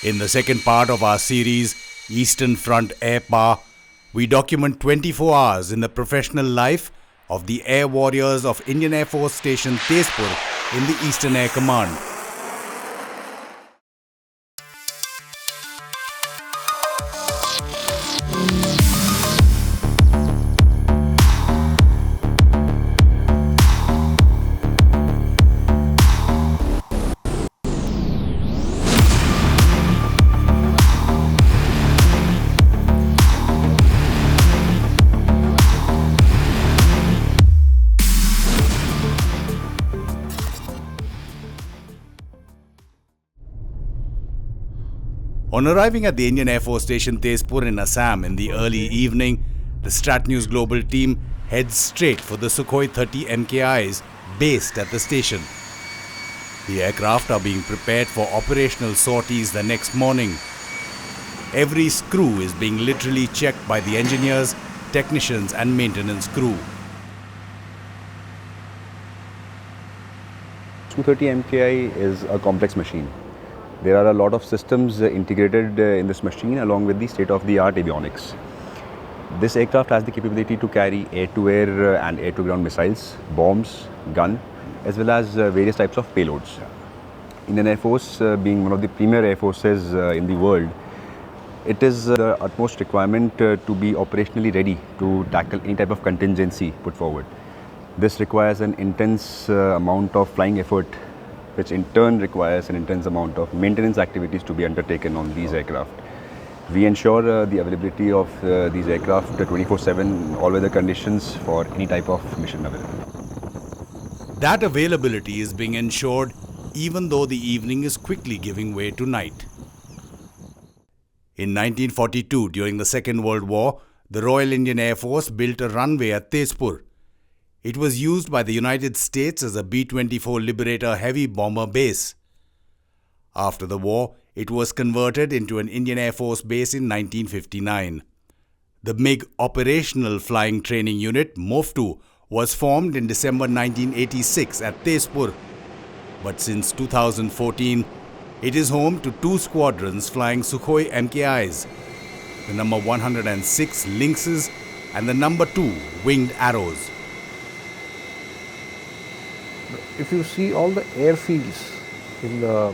In the second part of our series, Eastern Front Airpower, we document 24 hours in the professional life of the air warriors of Indian Air Force Station Tezpur in the Eastern Air Command. On arriving at the Indian Air Force Station Tezpur in Assam in the early evening, the StratNews Global team heads straight for the Sukhoi-30 MKIs based at the station. The aircraft are being prepared for operational sorties the next morning. Every screw is being literally checked by the engineers, technicians and maintenance crew. Sukhoi-30 MKI is a complex machine. There are a lot of systems integrated in this machine along with the state-of-the-art avionics. This aircraft has the capability to carry air-to-air and air-to-ground missiles, bombs, gun, as well as various types of payloads. Indian Air Force being one of the premier air forces in the world, it is the utmost requirement to be operationally ready to tackle any type of contingency put forward. This requires an intense amount of flying effort, which in turn requires an intense amount of maintenance activities to be undertaken on these aircraft. We ensure the availability of these aircraft 24/7, all weather conditions for any type of mission available. That availability is being ensured even though the evening is quickly giving way to night. In 1942, during the Second World War, the Royal Indian Air Force built a runway at Tezpur. It was used by the United States as a B-24 Liberator heavy bomber base. After the war, it was converted into an Indian Air Force base in 1959. The MiG Operational Flying Training Unit, MOF2, was formed in December 1986 at Tezpur. But since 2014, it is home to two squadrons flying Sukhoi MKIs, the number 106 Lynxes and the number 2 Winged Arrows. If you see all the airfields in the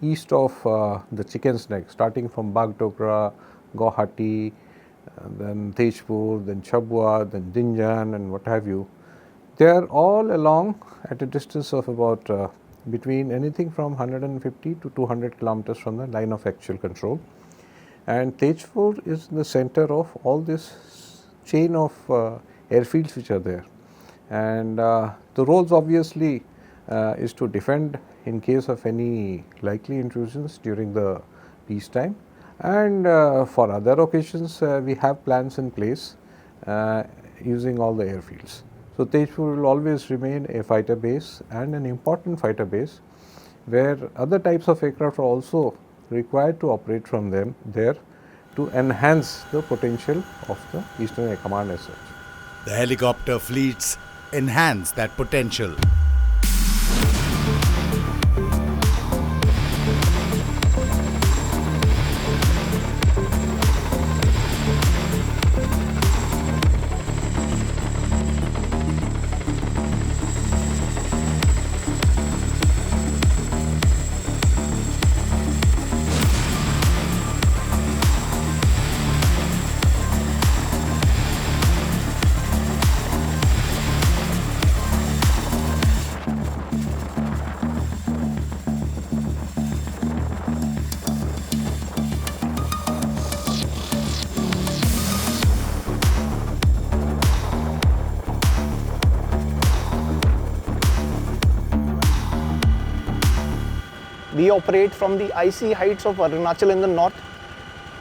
east of the Chicken's Neck, starting from Bagdogra, Guwahati, then Tezpur, then Chabua, then Dinjan and what have you, they are all along at a distance of about between anything from 150 to 200 kilometers from the line of actual control. And Tezpur is the center of all this chain of airfields which are there. And the roles obviously is to defend in case of any likely intrusions during the peacetime, and for other occasions we have plans in place using all the airfields. So Tezpur will always remain a fighter base and an important fighter base where other types of aircraft are also required to operate from them there to enhance the potential of the Eastern Air Command as such. The helicopter fleets enhance that potential. We operate from the icy heights of Arunachal in the north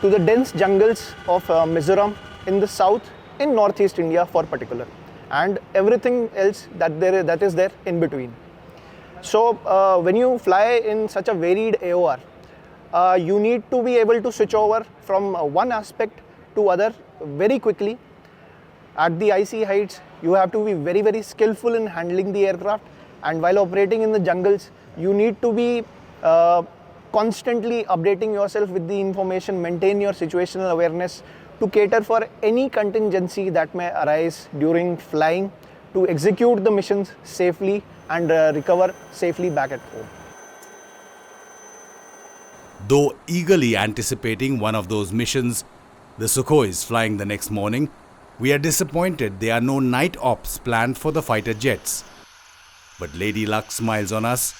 to the dense jungles of Mizoram in the south, in northeast India for particular, and everything else that is there in between. So when you fly in such a varied AOR, you need to be able to switch over from one aspect to other very quickly. At the icy heights, you have to be very, very skillful in handling the aircraft, and while operating in the jungles, you need to be constantly updating yourself with the information, maintain your situational awareness to cater for any contingency that may arise during flying, to execute the missions safely and recover safely back at home. Though eagerly anticipating one of those missions, the Sukhois flying the next morning, we are disappointed there are no night ops planned for the fighter jets. But Lady Luck smiles on us.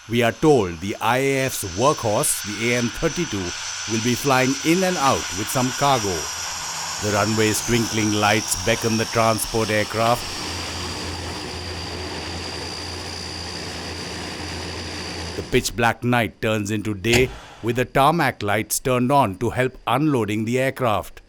We are told the IAF's workhorse, the AN-32, will be flying in and out with some cargo. The runway's twinkling lights beckon the transport aircraft. The pitch black night turns into day with the tarmac lights turned on to help unloading the aircraft.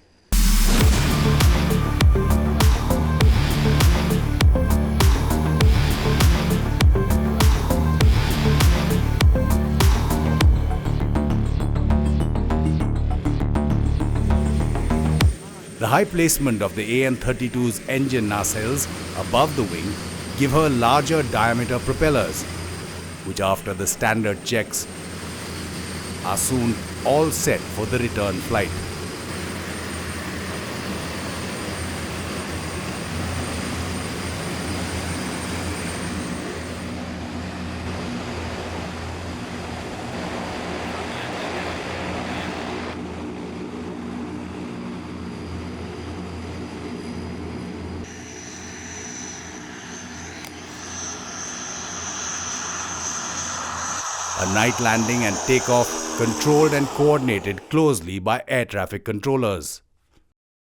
The high placement of the AN-32's engine nacelles above the wing give her larger diameter propellers, which after the standard checks are soon all set for the return flight. A night landing and takeoff controlled and coordinated closely by air traffic controllers.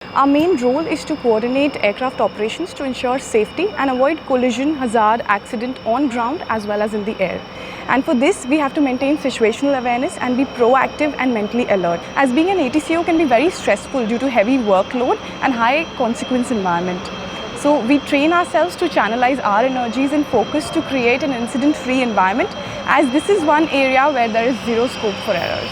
Our main role is to coordinate aircraft operations to ensure safety and avoid collision, hazard, accident on ground as well as in the air. And for this, we have to maintain situational awareness and be proactive and mentally alert. As being an ATCO can be very stressful due to heavy workload and high consequence environment. So we train ourselves to channelize our energies and focus to create an incident-free environment, as this is one area where there is zero scope for errors.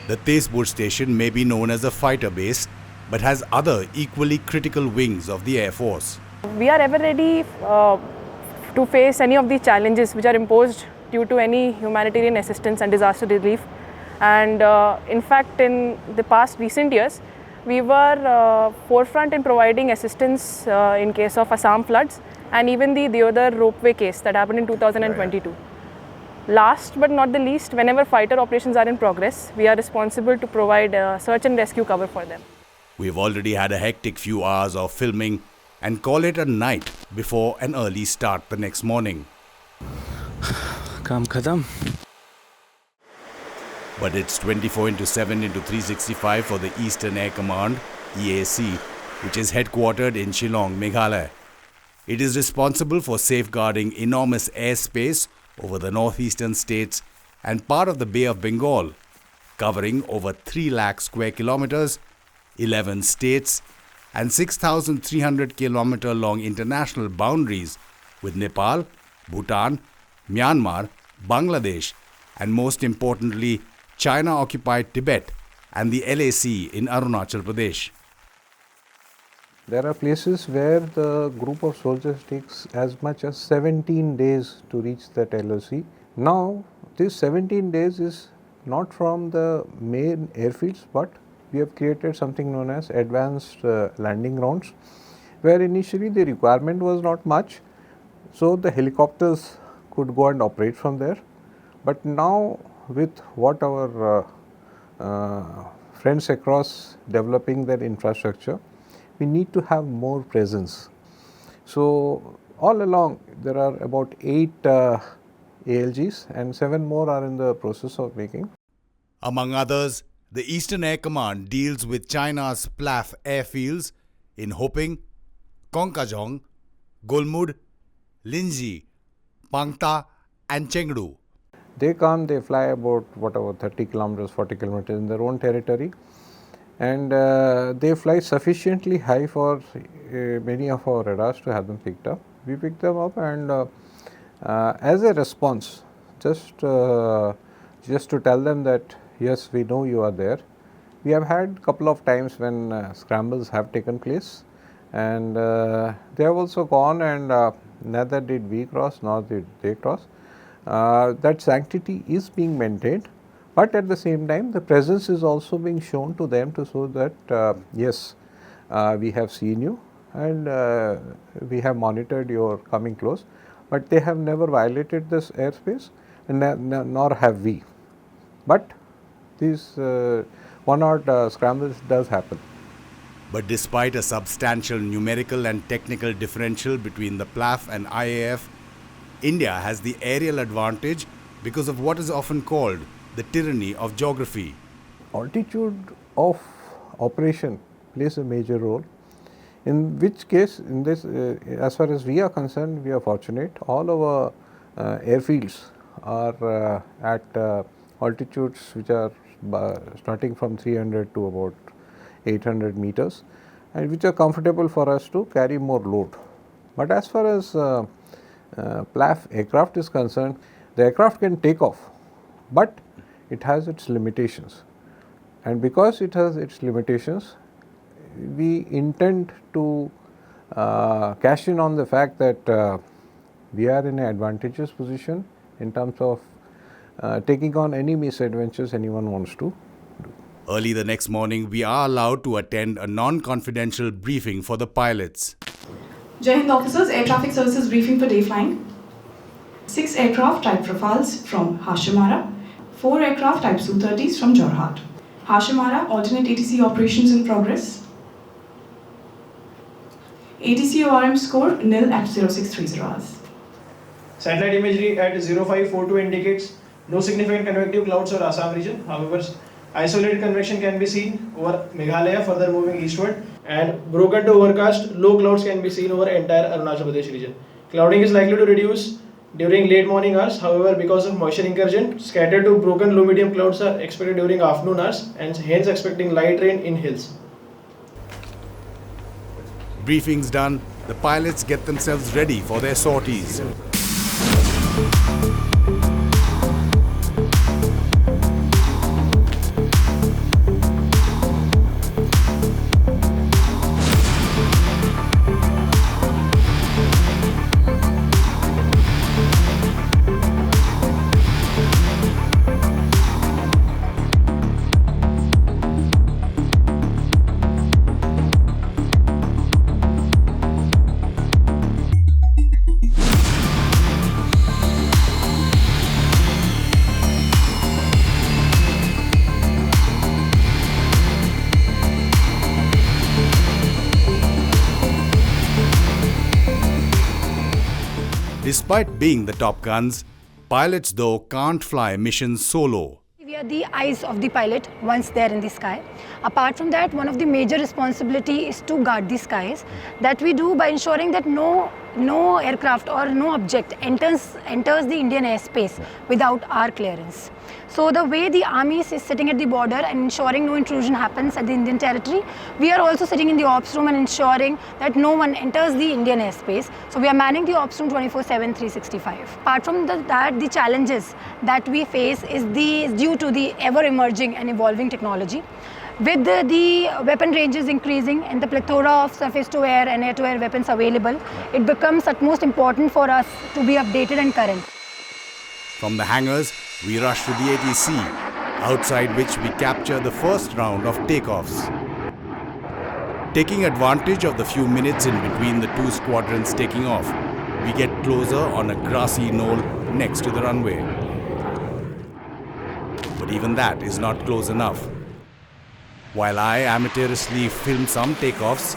The Tezpur station may be known as a fighter base, but has other equally critical wings of the Air Force. We are ever ready to face any of these challenges which are imposed due to any humanitarian assistance and disaster relief. And in fact, in the past recent years, we were forefront in providing assistance in case of Assam floods and even the Deodar ropeway case that happened in 2022. Last but not the least, whenever fighter operations are in progress, we are responsible to provide search and rescue cover for them. We've already had a hectic few hours of filming and call it a night before an early start the next morning. Kaam khatam. But it's 24/7/365 for the Eastern Air Command, EAC, which is headquartered in Shillong, Meghalaya. It is responsible for safeguarding enormous airspace over the northeastern states and part of the Bay of Bengal, covering over 3 lakh square kilometers, 11 states, and 6,300 kilometer long international boundaries with Nepal, Bhutan, Myanmar, Bangladesh, and most importantly, China-occupied Tibet and the LAC in Arunachal Pradesh. There are places where the group of soldiers takes as much as 17 days to reach that LOC. Now, this 17 days is not from the main airfields, but we have created something known as advanced landing grounds, where initially the requirement was not much, so the helicopters could go and operate from there. But now, with what our friends across developing their infrastructure, we need to have more presence. So, all along there are about 8 ALGs and 7 more are in the process of making. Among others, the Eastern Air Command deals with China's PLAF airfields in Hoping, Konkajong, Golmud, Linji, Pangta and Chengdu. They come, they fly about 30 kilometers, 40 kilometers in their own territory, and they fly sufficiently high for many of our radars to have them picked up. We pick them up and as a response, just to tell them that yes, we know you are there. We have had a couple of times when scrambles have taken place, and they have also gone and neither did we cross nor did they cross. That sanctity is being maintained, But at the same time, the presence is also being shown to them to show that yes, we have seen you and we have monitored your coming close, but they have never violated this airspace and nor have we. But these one-odd scrambles does happen. But despite a substantial numerical and technical differential between the PLAF and IAF, India has the aerial advantage because of what is often called the tyranny of geography. Altitude of operation plays a major role, in which case in this as far as we are concerned, we are fortunate. All our airfields are at altitudes which are starting from 300 to about 800 meters, and which are comfortable for us to carry more load. But as far as PLAF aircraft is concerned, the aircraft can take off, but it has its limitations, and because it has its limitations, we intend to cash in on the fact that we are in an advantageous position in terms of taking on any misadventures anyone wants to. Early the next morning, we are allowed to attend a non-confidential briefing for the pilots. Jai Hind officers, Air Traffic Services briefing for day flying. 6 aircraft type Rafales from Hashimara, 4 aircraft type Su-30s from Jorhat. Hashimara, alternate ATC operations in progress. ATC ORM score nil at 0630 hours. Satellite imagery at 0542 indicates no significant convective clouds over Assam region. However, isolated convection can be seen over Meghalaya, further moving eastward, and broken to overcast low clouds can be seen over entire Arunachal Pradesh region. Clouding is likely to reduce during late morning hours. However, because of moisture incursion, scattered to broken low medium clouds are expected during afternoon hours, and hence expecting light rain in hills. Briefings done, the pilots get themselves ready for their sorties. Despite being the top guns, pilots though can't fly missions solo. We are the eyes of the pilot once they're in the sky. Apart from that, one of the major responsibility is to guard the skies. That we do by ensuring that no aircraft or no object enters the Indian airspace without our clearance. So the way the army is sitting at the border and ensuring no intrusion happens at the Indian territory, we are also sitting in the ops room and ensuring that no one enters the Indian airspace. So we are manning the ops room 24/7, 365. Apart from that, the challenges that we face is due to the ever-emerging and evolving technology. With the weapon ranges increasing and the plethora of surface-to-air and air-to-air weapons available, it becomes utmost important for us to be updated and current. From the hangars, we rush to the ATC, outside which we capture the first round of takeoffs. Taking advantage of the few minutes in between the two squadrons taking off, we get closer on a grassy knoll next to the runway. But even that is not close enough. While I amateurishly film some takeoffs,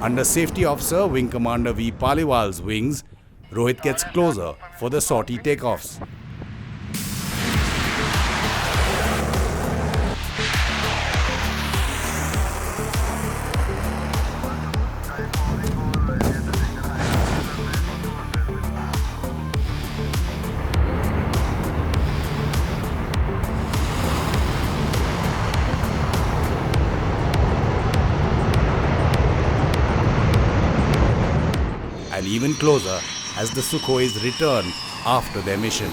under Safety Officer Wing Commander V. Paliwal's wings, Rohit gets closer for the sortie takeoffs. And even closer as the Sukhois return after their mission.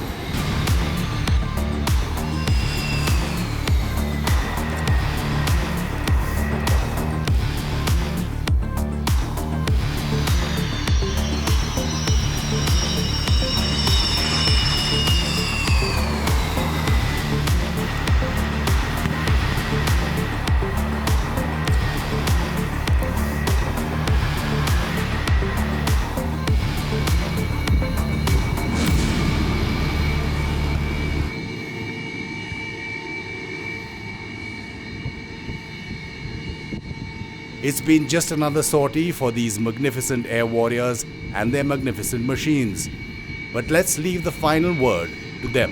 It's been just another sortie for these magnificent air warriors and their magnificent machines. But let's leave the final word to them.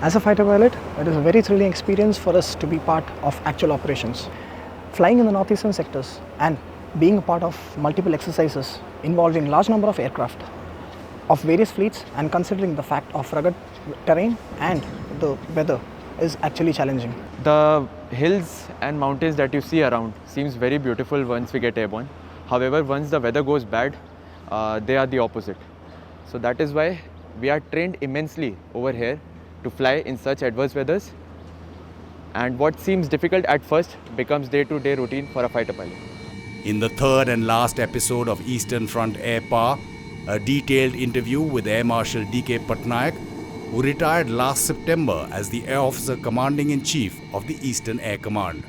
As a fighter pilot, it is a very thrilling experience for us to be part of actual operations. Flying in the northeastern sectors and being a part of multiple exercises involving large number of aircraft of various fleets, and considering the fact of rugged terrain and the weather is actually challenging. The hills and mountains that you see around seems very beautiful once we get airborne. However, once the weather goes bad, they are the opposite. So that is why we are trained immensely over here to fly in such adverse weathers. And what seems difficult at first becomes day-to-day routine for a fighter pilot. In the third and last episode of Eastern Front Airpower, a detailed interview with Air Marshal D.K. Patnaik, who retired last September as the Air Officer Commanding-in-Chief of the Eastern Air Command.